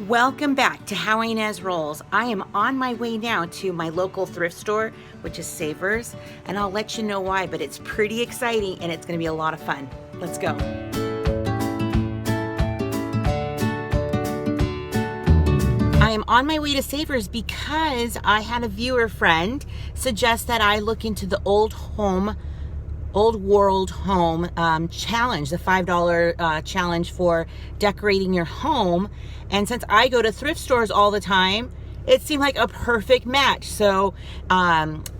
Welcome back to How Ines Rolls. I am on my way now to my local thrift store, which is Savers, and I'll let you know why, but it's pretty exciting and it's gonna be a lot of fun. Let's go. I am on my way to Savers because I had a viewer friend suggest that I look into the old world home challenge, the $5 challenge for decorating your home. And since I go to thrift stores all the time, it seemed like a perfect match. So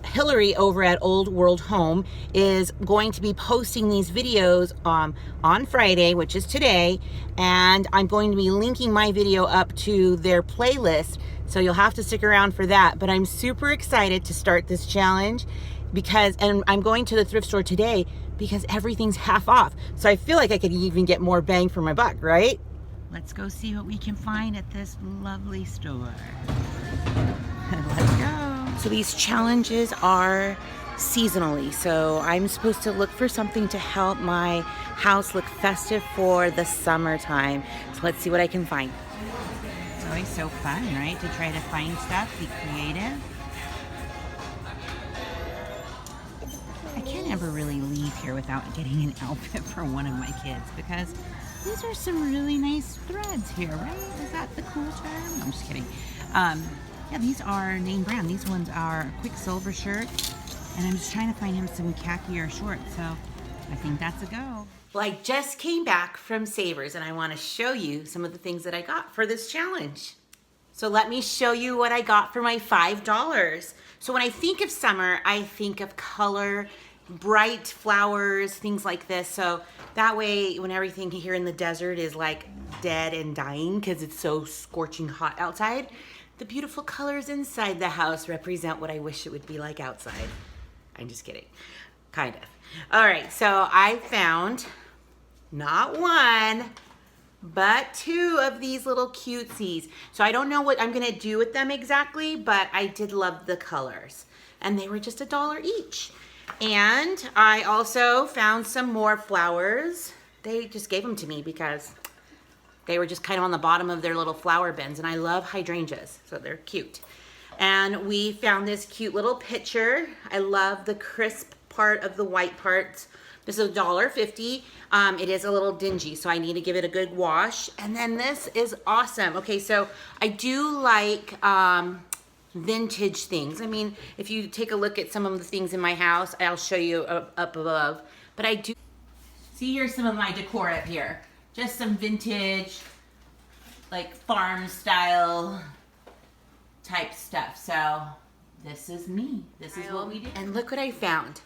Hillary over at Old World Home is going to be posting these videos on Friday, which is today, and I'm going to be linking my video up to their playlist, so you'll have to stick around for that. But I'm super excited to start this challenge and I'm going to the thrift store today because everything's half off. So I feel like I could even get more bang for my buck, right? Let's go see what we can find at this lovely store. Let's go. So these challenges are seasonally. So I'm supposed to look for something to help my house look festive for the summertime. So let's see what I can find. It's always so fun, right? To try to find stuff, be creative. I can't ever really leave here without getting an outfit for one of my kids because these are some really nice threads here, right? Is that the cool term? No, I'm just kidding. Yeah, these are name brand. These ones are a Quicksilver shirt, and I'm just trying to find him some khaki or shorts, so I think that's a go. Well, I just came back from Savers, and I want to show you some of the things that I got for this challenge. So let me show you what I got for my $5. So when I think of summer, I think of color, bright flowers, things like this. So that way, when everything here in the desert is like dead and dying because it's so scorching hot outside, the beautiful colors inside the house represent what I wish it would be like outside. I'm just kidding, kind of. All right, so I found not one, but two of these little cutesies. So I don't know what I'm gonna do with them exactly, but I did love the colors. And they were just $1 each. And I also found some more flowers. They just gave them to me because they were just kind of on the bottom of their little flower bins, and I love hydrangeas, so they're cute. And we found this cute little pitcher. I love the crisp part of the white parts. This is $1.50. It is a little dingy, so I need to give it a good wash. And then this is awesome. Okay, so I do like vintage things. I mean, if you take a look at some of the things in my house, I'll show you up above. But I do see here's some of my decor up here. Just some vintage, like farm style type stuff. So this is me. This is what we do. And look what I found.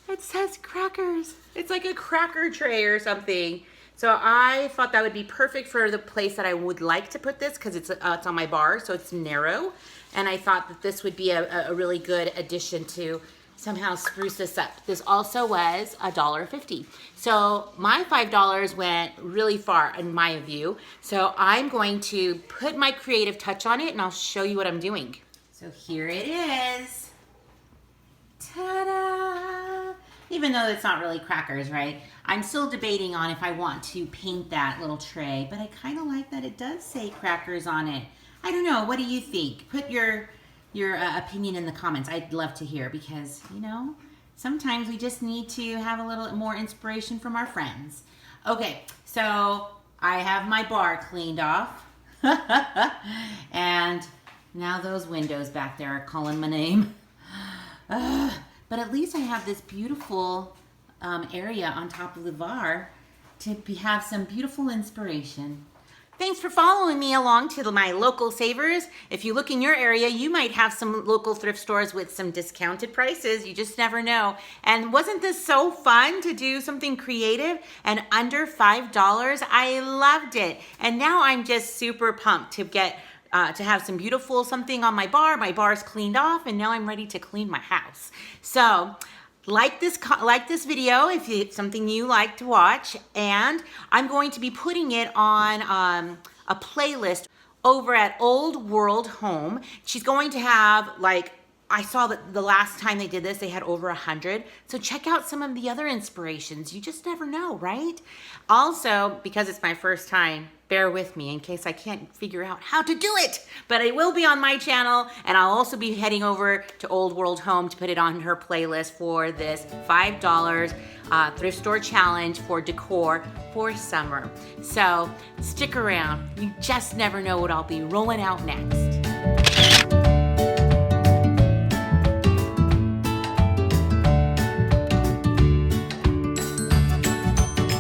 It says crackers. It's like a cracker tray or something. So I thought that would be perfect for the place that I would like to put this because it's on my bar, so it's narrow. And I thought that this would be a really good addition to somehow spruce this up. This also was $1.50. So my $5 went really far in my view. So I'm going to put my creative touch on it and I'll show you what I'm doing. So here it is. Ta-da! Even though it's not really crackers, right? I'm still debating on if I want to paint that little tray, but I kind of like that it does say crackers on it. I don't know, what do you think? Put your opinion in the comments. I'd love to hear because, you know, sometimes we just need to have a little more inspiration from our friends. Okay, so I have my bar cleaned off. And now those windows back there are calling my name. But at least I have this beautiful area on top of the bar to have some beautiful inspiration. Thanks for following me along to my local Savers. If you look in your area, you might have some local thrift stores with some discounted prices. You just never know. And wasn't this so fun to do something creative and under $5? I loved it. And now I'm just super pumped to get to have some beautiful something on my bar. My bar's cleaned off and now I'm ready to clean my house. So like this video if it's something you like to watch, and I'm going to be putting it on a playlist over at Old World Home. She's going to have, like, I saw that the last time they did this, they had over 100. So check out some of the other inspirations. You just never know, right? Also, because it's my first time bear with me in case I can't figure out how to do it. But it will be on my channel, and I'll also be heading over to Old World Home to put it on her playlist for this $5 thrift store challenge for decor for summer. So stick around. You just never know what I'll be rolling out next.